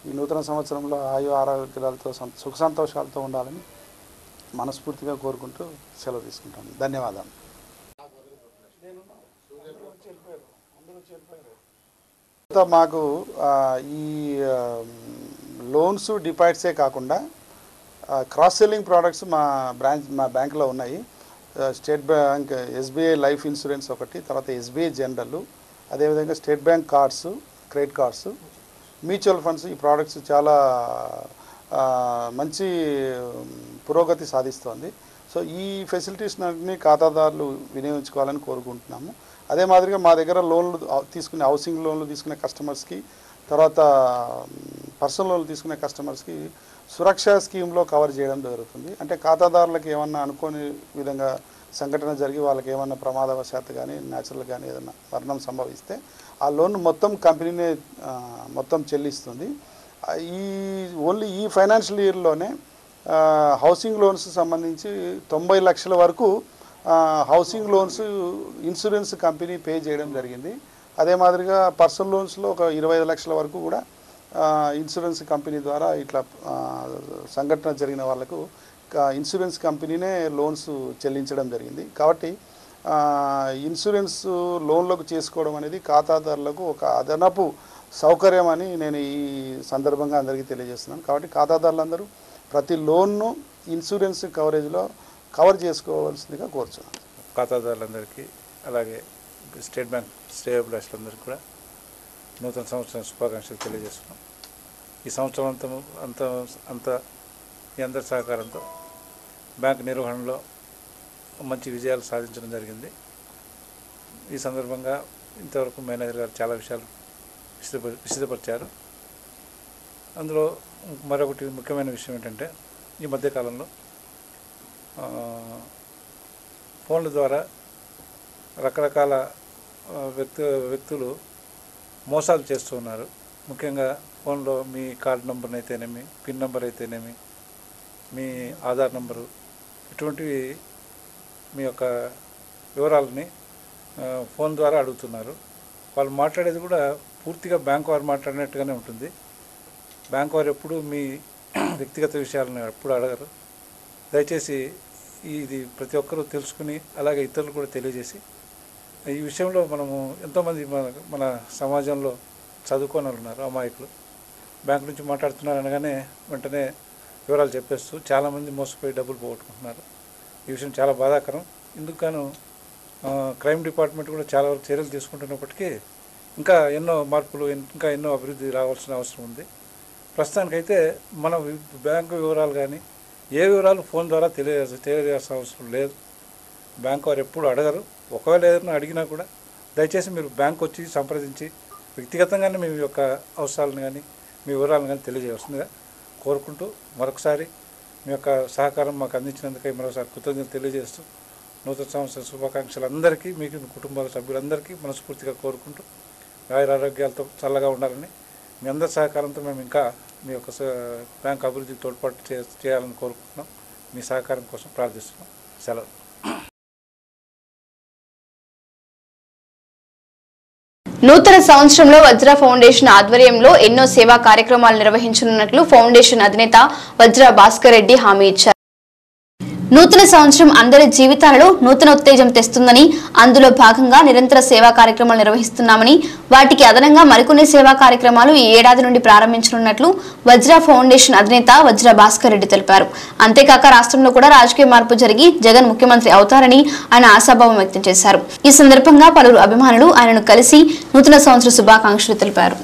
ఈ నూతన సంవత్సరంలో ఆయు ఆరోగ్యాలతో సుఖ సంతోషాలతో ఉండాలని మనస్ఫూర్తిగా కోరుకుంటూ సెలవు తీసుకుంటాను. ధన్యవాదాలు. మాకు ఈ లోన్స్ డిపాజిట్సే కాకుండా క్రాస్ సెల్లింగ్ ప్రోడక్ట్స్ మా బ్యాంకులో ఉన్నాయి. State bank SBI life insurance ఒకటి, తర్వాత ఎస్బీఐ జనరల్, అదేవిధంగా state bank cards, credit cards, mutual funds. ఈ ప్రోడక్ట్స్ చాలా మంచి పురోగతి సాధిస్తోంది. సో ఈ ఫెసిలిటీస్ అన్ని ఖాతాదారులు వినియోగించుకోవాలని కోరుకుంటున్నాము. అదే మాదిరిగా మా దగ్గర లోన్లు తీసుకునే హౌసింగ్ లోన్లు తీసుకునే కస్టమర్స్కి, తర్వాత పర్సనల్ లోన్లు తీసుకునే కస్టమర్స్కి సురక్ష స్కీమ్లో కవర్ చేయడం జరుగుతుంది. అంటే ఖాతాదారులకు ఏమన్నా అనుకోని విధంగా సంఘటన జరిగి వాళ్ళకి ఏమన్నా ప్రమాదవశాత్తు కానీ న్యాచురల్ కానీ ఏదైనా మరణం సంభవిస్తే ఆ లోన్ మొత్తం కంపెనీనే మొత్తం చెల్లిస్తుంది. ఓన్లీ ఈ ఫైనాన్షియల్ ఇయర్లోనే హౌసింగ్ లోన్స్ సంబంధించి 90 లక్షల వరకు housing loans insurance company pay చేయడం జరిగింది. అదే మాదిరిగా పర్సనల్ లోన్స్లో ఒక 25 లక్షల వరకు కూడా ఇన్సూరెన్స్ కంపెనీ ద్వారా ఇట్లా సంఘటన జరిగిన వాళ్ళకు ఇన్సూరెన్స్ కంపెనీనే లోన్స్ చెల్లించడం జరిగింది. కాబట్టి ఇన్సూరెన్స్ లోన్లకు చేసుకోవడం అనేది ఖాతాదారులకు ఒక అదనపు సౌకర్యం అని నేను ఈ సందర్భంగా అందరికీ తెలియజేస్తున్నాను. కాబట్టి ఖాతాదారులందరూ ప్రతి లోన్ను ఇన్సూరెన్స్ కవరేజ్లో కవర్ చేసుకోవాల్సిందిగా కోరుచున్నాను. ఖాతాదారులందరికీ అలాగే స్టేట్ బ్యాంక్ శ్రేయోభిలాషులందరికీ కూడా నూతన సంవత్సరం శుభాకాంక్షలు తెలియజేస్తున్నాం. ఈ సంవత్సరం అంతా ఈ అందరి సహకారంతో బ్యాంక్ నిర్వహణలో మంచి విజయాలు సాధించడం జరిగింది. ఈ సందర్భంగా ఇంతవరకు మేనేజర్ గారు చాలా విషయాలు విశదపరిచారు. అందులో మరొకటి ముఖ్యమైన విషయం ఏంటంటే ఈ మధ్యకాలంలో ఫోన్ల ద్వారా రకరకాల వ్యక్తులు మోసాలు చేస్తూ ఉన్నారు. ముఖ్యంగా ఫోన్లో మీ కార్డు నెంబర్ అయితేనేమి, పిన్ నెంబర్ అయితేనేమి, మీ ఆధార్ నెంబరు, ఇటువంటివి మీ యొక్క వివరాలని ఫోన్ ద్వారా అడుగుతున్నారు. వాళ్ళు మాట్లాడేది కూడా పూర్తిగా బ్యాంకు వారు మాట్లాడినట్టుగానే ఉంటుంది. బ్యాంకు వారు ఎప్పుడు మీ వ్యక్తిగత విషయాలను ఎప్పుడు అడగరు. దయచేసి ఇది ప్రతి ఒక్కరూ తెలుసుకుని అలాగే ఇతరులు కూడా తెలియజేసి ఈ విషయంలో మనము ఎంతోమంది మన సమాజంలో చదువుకొని ఉన్నారు అమాయకులు. బ్యాంకు నుంచి మాట్లాడుతున్నారు అనగానే వెంటనే వివరాలు చెప్పేస్తూ చాలామంది మోసపోయి డబ్బులు పోగొట్టుకుంటున్నారు. ఈ విషయం చాలా బాధాకరం. ఇందుకు క్రైమ్ డిపార్ట్మెంట్ కూడా చాలా చర్యలు తీసుకుంటున్నప్పటికీ ఇంకా ఎన్నో మార్పులు, ఇంకా ఎన్నో అభివృద్ధి రావాల్సిన అవసరం ఉంది. ప్రస్తుతానికైతే మన బ్యాంకు వివరాలు కానీ ఏ వివరాలు ఫోన్ ద్వారా తెలియజేయాల్సిన అవసరం లేదు. బ్యాంకు వారు ఎప్పుడు అడగరు. ఒకవేళ ఏదైనా అడిగినా కూడా దయచేసి మీరు బ్యాంకు వచ్చి సంప్రదించి వ్యక్తిగతంగానే మీ యొక్క అవసరాలను కానీ మీ వివరాలను కానీ తెలియజేయాల్సిందిగా కోరుకుంటూ మరొకసారి మీ యొక్క సహకారం మాకు అందించినందుకై మరోసారి కృతజ్ఞతలు తెలియజేస్తూ నూతన సంవత్సర శుభాకాంక్షలు అందరికీ, మీకు మీ కుటుంబాల సభ్యులందరికీ మనస్ఫూర్తిగా కోరుకుంటూ ఆరోగ్యాలతో చల్లగా ఉండాలని, మీ అందరి సహకారంతో మేము ఇంకా మీ యొక్క బ్యాంక్ అభివృద్ధికి తోడ్పాటు చేయాలని కోరుకుంటున్నాం. మీ సహకారం కోసం ప్రార్థిస్తున్నాం. సెలవు. నూతన సంవత్సరంలో వజ్ర ఫౌండేషన్ ఆధ్వర్యంలో ఎన్నో సేవా కార్యక్రమాలు నిర్వహించనున్నట్లు ఫౌండేషన్ అధినేత వజ్ర భాస్కర్ రెడ్డి హామీ ఇచ్చారు. నూతన సంవత్సరం అందరి జీవితాలలో నూతన ఉత్తేజం తెస్తుందని, అందులో భాగంగా నిరంతర సేవా కార్యక్రమాలు నిర్వహిస్తున్నామని, వాటికి అదనంగా మరికొన్ని సేవా కార్యక్రమాలు ఈ ఏడాది నుండి ప్రారంభించనున్నట్లు వజ్ర ఫౌండేషన్ అధినేత వజ్ర భాస్కర్ రెడ్డి తెలిపారు. అంతేకాక రాష్ట్రంలో కూడా రాజకీయ మార్పు జరిగి జగన్ ముఖ్యమంత్రి అవుతారని ఆయన ఆశాభావం వ్యక్తం చేశారు. ఈ సందర్భంగా పలువురు అభిమానులు ఆయనను కలిసి నూతన సంవత్సర శుభాకాంక్షలు తెలిపారు.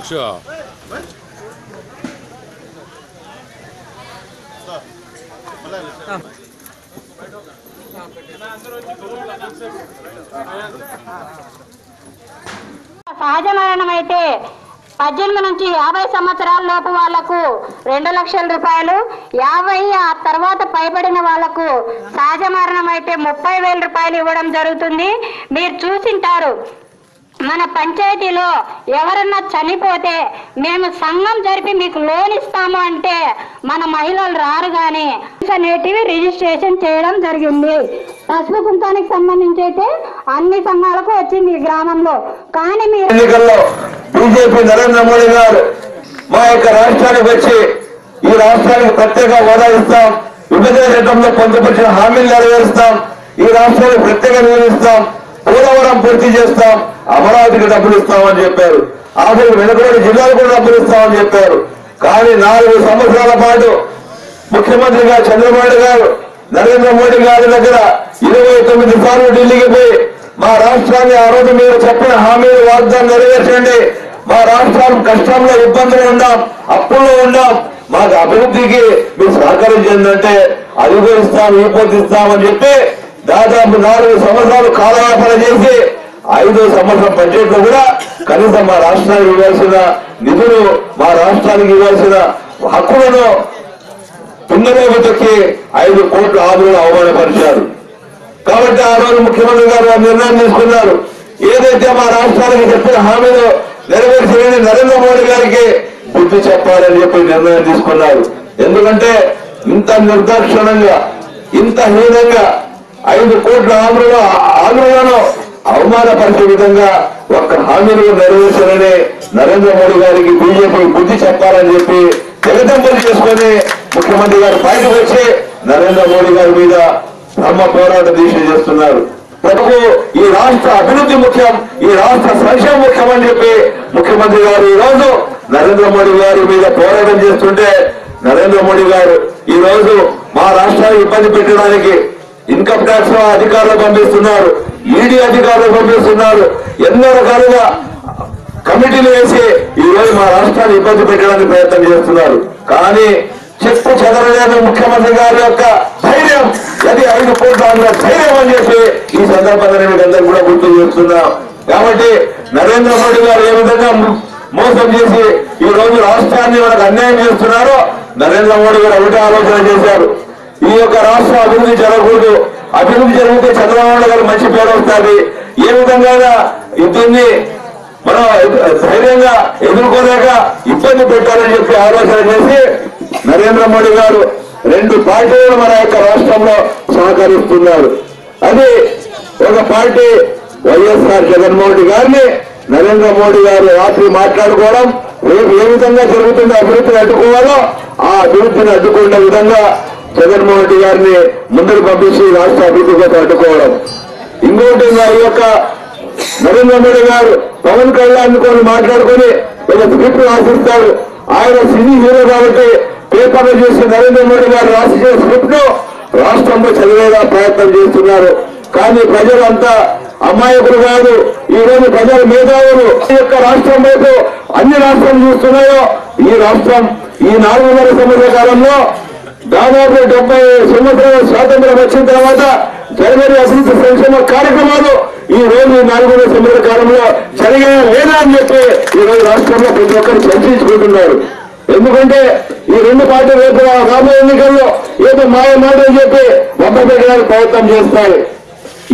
Sure. సహజ మరణం అయితే 18 నుంచి 50 సంవత్సరాల లోపు వాళ్లకు 2 లక్షల రూపాయలు, 50 ఆ తర్వాత పైబడిన వాళ్లకు సహజ మరణం అయితే 30,000 రూపాయలు ఇవ్వడం జరుగుతుంది. మీరు చూసింటారు మన పంచాయతీలో ఎవరన్నా చనిపోతే మేము సంఘం జరిపి మీకు లోన్ ఇస్తాము అంటే మన మహిళలు రారు కానీ అనేటివి రిజిస్ట్రేషన్ చేయడం జరిగింది. పసుపు కుంకానికి సంబంధించి అయితే అన్ని సంఘాలకు వచ్చింది ఈ గ్రామంలో. కానీ మీరు ఎన్నికల్లో బీజేపీ నరేంద్ర మోడీ గారు మా యొక్క రాష్ట్రానికి వచ్చి ఈ రాష్ట్రానికి ప్రత్యేక హోదా ఇస్తాం, విభజన చట్టంలో పొందుపరిచిన హామీలు నెరవేరుస్తాం, ఈ రాష్ట్రానికి ప్రత్యేక నియమిస్తాం, పోలవరం పూర్తి చేస్తాం, అమరావతికి డబ్బులు ఇస్తామని చెప్పారు. ఆఖరి వెనుకబడి జిల్లాలకు కూడా డబ్బులు ఇస్తామని చెప్పారు. కానీ 4 సంవత్సరాల పాటు ముఖ్యమంత్రిగా చంద్రబాబు గారు నరేంద్ర మోడీ గారి దగ్గర 29 సార్లు ఢిల్లీకి పోయి మా రాష్ట్రాన్ని ఆ రోజు మీరు చెప్పిన హామీలు వాగ్దానం నెరవేర్చండి, మా రాష్ట్రం కష్టంలో ఇబ్బందులు ఉన్నాం, అప్పుల్లో ఉన్నాం, మాకు అభివృద్ధికి మీరు సహకరించిందంటే అది కూడా ఇస్తాం, ఈ పొద్దు ఇస్తామని చెప్పి దాదాపు 4 సంవత్సరాలు కాలయాపన చేసి 5వ సంవత్సరం బడ్జెట్ లో కూడా కనీసం మా రాష్ట్రానికి ఇవ్వాల్సిన నిధులు, మా రాష్ట్రానికి ఇవ్వాల్సిన హక్కులను తుంగలోకి తొక్కి 5 కోట్ల ఆదులను అవమానపరిచారు. కాబట్టి ఆ రోజు ముఖ్యమంత్రి గారు నిర్ణయం తీసుకున్నారు, ఏదైతే మా రాష్ట్రానికి చెప్పిన హామీలు నెరవేర్చలేని నరేంద్ర మోడీ గారికి బుద్ధి చెప్పాలని చెప్పి నిర్ణయం తీసుకున్నారు. ఎందుకంటే ఇంత నిర్దాక్షిణంగా, ఇంత హీనంగా 5 కోట్ల ఆంధ్రులను అవమానపరిచే విధంగా ఒక్క హామీలు నెరవేర్చాలని నరేంద్ర మోడీ గారికి బీజేపీ బుద్ధి చెప్పాలని చెప్పి తెగదెంపులు చేసుకుని ముఖ్యమంత్రి గారు బయటకు వచ్చి నరేంద్ర మోడీ గారి మీద బ్రహ్మ పోరాట దీక్ష చేస్తున్నారు. ప్రజలకు ఈ రాష్ట్ర అభివృద్ధి ముఖ్యం, ఈ రాష్ట్ర సంక్షేమం ముఖ్యం అని చెప్పి ముఖ్యమంత్రి గారు ఈ రోజు నరేంద్ర మోడీ గారి మీద పోరాటం చేస్తుంటే నరేంద్ర మోడీ గారు ఈ రోజు మా రాష్ట్రాన్ని ఇబ్బంది పెట్టడానికి ఇన్కమ్ ట్యాక్స్ అధికారులు పంపిస్తున్నారు, ఈడీ అధికారులు పంపిస్తున్నారు, ఎన్నో రకాలుగా కమిటీలు వేసి ఈ రోజు మా రాష్ట్రాన్ని ఇబ్బంది పెట్టడానికి ప్రయత్నం చేస్తున్నారు. కానీ చెప్పు చెదరలేని ముఖ్యమంత్రి గారి యొక్క ధైర్యం, అది 5 కోట్ల ధైర్యం అని చెప్పి ఈ సందర్భంగా మీకు అందరూ కూడా గుర్తు చేస్తున్నాం. కాబట్టి నరేంద్ర మోడీ గారు ఏ విధంగా మోసం చేసి ఈ రోజు రాష్ట్రాన్ని మనకు అన్యాయం చేస్తున్నారో నరేంద్ర మోడీ గారు ఒకటే ఆలోచన చేశారు, ఈ యొక్క రాష్ట్ర అభివృద్ధి జరగకూడదు, అభివృద్ధి జరిగితే చంద్రబాబు గారు మంచి పేరు వస్తుంది, ఏ విధంగా దీన్ని మనం ధైర్యంగా ఎదుర్కోలేక ఇబ్బంది పెట్టాలని చెప్పి ఆలోచన చేసి నరేంద్ర మోడీ గారు 2 పార్టీలను మన యొక్క రాష్ట్రంలో సహకరిస్తున్నారు. అది ఒక పార్టీ వైఎస్ఆర్ జగన్మోహన్ రెడ్డి గారిని నరేంద్ర మోడీ గారు రాత్రి మాట్లాడుకోవడం, రేపు ఏ విధంగా జరుగుతున్న అభివృద్ధిని అడ్డుకోవాలో ఆ అభివృద్ధిని అడ్డుకునే విధంగా జగన్మోహన్ రెడ్డి గారిని ముందుకు పంపించి రాష్ట్ర అభివృద్ధి కోసం అడ్డుకోవడం. ఇంకోటి ఈ యొక్క నరేంద్ర మోడీ గారు పవన్ కళ్యాణ్ కొని మాట్లాడుకుని ఒక స్క్రిప్ట్ రాసిస్తాడు. ఆయన సినీ హీరో కాబట్టి పేపర్లు చేసి నరేంద్ర మోడీ గారు రాసిన స్క్రిప్ట్ ను రాష్ట్రంలో చదివేలా ప్రయత్నం చేస్తున్నారు. కానీ ప్రజలంతా అమాయకులు కాదు, ఈ రోజు ప్రజల మేధావులు ఈ యొక్క రాష్ట్రం వైపు అన్ని రాష్ట్రాలు చూస్తున్నాయో ఈ రాష్ట్రం ఈ 4.5 సంవత్సరాల కాలంలో దాదాపు 70 సంవత్సరాల స్వాతంత్ర్యం వచ్చిన తర్వాత జరిగిన అభివృద్ధి సంక్షేమ కార్యక్రమాలు ఈ రోజు 4.5 సంవత్సరాల కాలంలో జరిగే లేదా అని చెప్పి ఈ రోజు రాష్ట్రంలో ప్రతి ఒక్కరు చర్చించుకుంటున్నారు. ఎందుకంటే ఈ 2 పార్టీలు రేపు రాబోయే ఎన్నికల్లో ఏదో మాయ మాటలు చెప్పి వంపబెట్టడానికి ప్రయత్నం చేస్తాయి.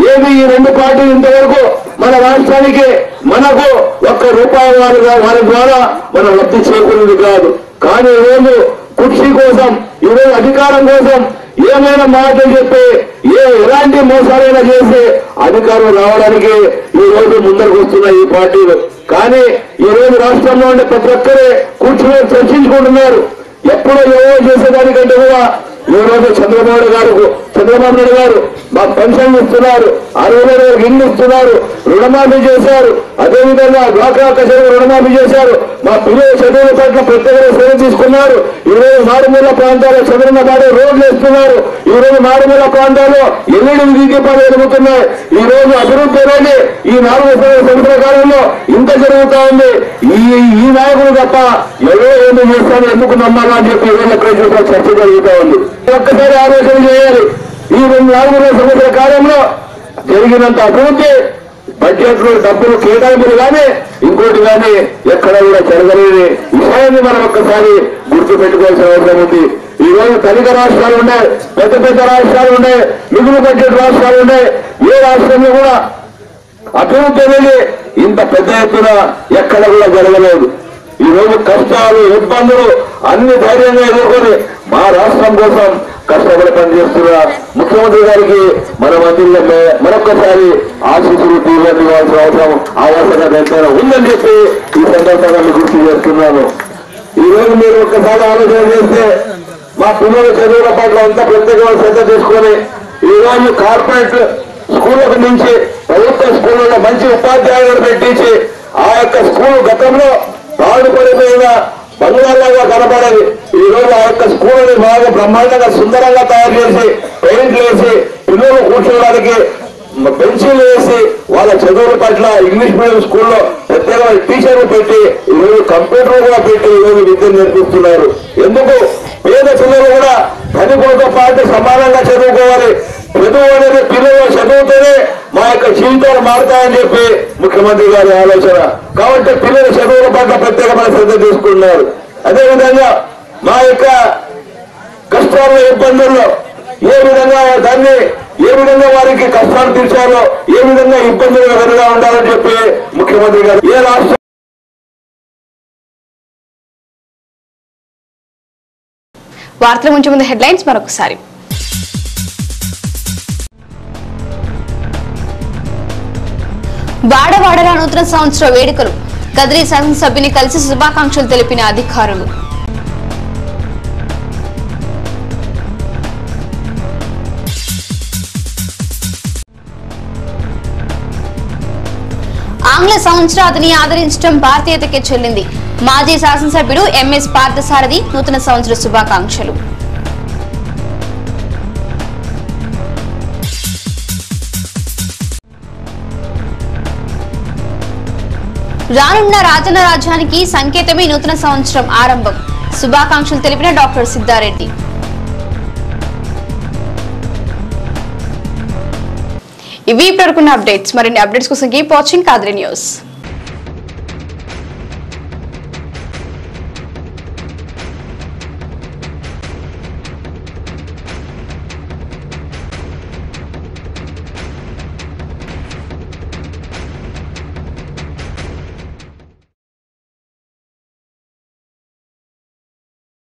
ఏది ఈ 2 పార్టీలు ఇంతవరకు మన రాష్ట్రానికి మనకు ₹1 వారి ద్వారా మనం లబ్ధి చేకూరింది కాదు. కానీ ఈరోజు కుర్చీ కోసం, ఈరోజు అధికారం కోసం ఏమైనా మాటలు చెప్పి ఎలాంటి మోసాలైనా చేసి అధికారం రావడానికి ఈ రోజు ముందరకు వస్తున్న ఈ పార్టీలు. కానీ ఈ రోజు రాష్ట్రంలో ఉండే ప్రతి ఒక్కరే కూర్చుని చర్చించుకుంటున్నారు. ఎప్పుడో ఏవో చేసేదానికంటే కూడా ఈ రోజు చంద్రబాబు నాయుడు గారు మాకు పెన్షన్ ఇస్తున్నారు, 60,000 ఇల్లు ఇస్తున్నారు, రుణమాఫీ చేశారు, అదేవిధంగా డ్వాక్రా కచేరీలు రుణమాఫీ చేశారు, మా పిల్లల చదువుల పట్ల ప్రత్యేక శ్రద్ధ తీసుకున్నారు. ఈ రోజు మారుమూల ప్రాంతాల్లో చంద్రన్న పాడే రోడ్లు వేస్తున్నారు. ఈ రోజు మారుమూల ప్రాంతాల్లో ఎల్ఈడి దీపాలు వెలుగుతున్నాయి. ఈ రోజు అభివృద్ధి అనేది ఈ 4 సంవత్సరాల కాలంలో ఇంత జరుగుతా ఉంది. ఈ నాయకులు తప్ప ఎవరో ఏమి చేస్తారో ఎందుకు నమ్మాలా అని చెప్పి ఈరోజు ప్రజలతో చర్చ జరుగుతూ ఉంది. ఒక్కసారి ఆలోచన చేయాలి, ఈ 4 సంవత్సరాల కాలంలో జరిగినంత అభివృద్ధి బడ్జెట్ లో డబ్బులు కేటాయింపులు కానీ ఇంకోటి కానీ ఎక్కడ కూడా జరగలేని విషయాన్ని మనం ఒక్కసారి గుర్తు పెట్టుకోవాల్సిన అవసరం ఉంది. ఈ రోజు ధనిక రాష్ట్రాలు ఉన్నాయి, పెద్ద రాష్ట్రాలు ఉన్నాయి, మిగులు బడ్జెట్ రాష్ట్రాలు ఉన్నాయి. ఏ రాష్ట్రంలో కూడా అభివృద్ధి అనేది ఇంత పెద్ద ఎత్తున ఎక్కడ కూడా జరగలేదు. ఈ రోజు కష్టాలు ఇబ్బందులు అన్ని ధైర్యంగా ఎదుర్కొని మా రాష్ట్రం కోసం కష్టపడి పనిచేస్తున్న ముఖ్యమంత్రి గారికి మనం అందరిలో మరొక్కసారి ఆశీస్సులు తీవ్రవాల్సిన అవసరం ఆవశ్యకత ఎంతైనా ఉందని చెప్పి ఈ సందర్భంగా గుర్తు చేస్తున్నాను. ఈ రోజు మీరు ఒక్కసారి ఆలోచన చేస్తే మా పిల్లల చదువుల పట్ల అంతా ప్రత్యేకంగా శ్రద్ధ తీసుకొని ఈ రోజు కార్పొరేట్ స్కూళ్లకు నుంచి ప్రభుత్వ స్కూళ్ళలో మంచి ఉపాధ్యాయులను పెట్టించి ఆ యొక్క స్కూల్ గతంలో పాడుపడిపోయిన బంగారులాగా కనబడేది. ఈ రోజు ఆ యొక్క స్కూల్ని బాగా బ్రహ్మాండంగా సుందరంగా తయారు చేసి పెయింట్లు వేసి పిల్లలు కూర్చోవడానికి బెంచీలు వేసి వాళ్ళ చదువుల పట్ల ఇంగ్లీష్ మీడియం స్కూల్లో ప్రత్యేకమైన టీచర్లు పెట్టి ఈరోజు కంప్యూటర్ కూడా పెట్టి ఈరోజు విద్యను నేర్పిస్తున్నారు. ఎందుకు పేద పిల్లలు కూడా ధనికులతో పాటు సమానంగా చదువుకోవాలి. చదువు అనేది పిల్లలు చదువుతూనే మా యొక్క జీవితాలు మారుతాయని చెప్పి ముఖ్యమంత్రి గారి ఆలోచన. కాబట్టి పిల్లల చదువుల పట్ల ప్రత్యేకమైన శ్రద్ధ తీసుకున్నారు. అదేవిధంగా మా యొక్క కష్టాల్లో ఇబ్బందుల్లో ఏ విధంగా వారికి కష్టాలు తీర్చాలో ఏ విధంగా ఇబ్బందులు ఎదురుగా ఉండాలని చెప్పి ముఖ్యమంత్రి గారు ఏ రాష్ట్రం వార్తల ముందు ముందు హెడ్లైన్స్ మరొకసారి. వాడవాడల నూతన సంవత్సర వేడుకలు కదిరి శాసనసభ్యుని కలిసి శుభాకాంక్షలు తెలిపిన అధికారులు. ఆంగ్ల సంవత్సరాదిని ఆదరించడం భారతీయతకే చెల్లింది. మాజీ శాసనసభ్యుడు ఎంఎస్ పార్థసారథి నూతన సంవత్సర శుభాకాంక్షలు. రానున్న రాజన్న రాజ్యానికి సంకేతమే నూతన సంవత్సరం ఆరంభం. శుభాకాంక్షలు తెలిపిన డాక్టర్ సిద్ధారెడ్డి. ఇవి ఇప్పటివరకున్న అప్డేట్స్. మరిన్ని అప్డేట్స్ కోసం కీప్ వాచింగ్ కాద్రి న్యూస్.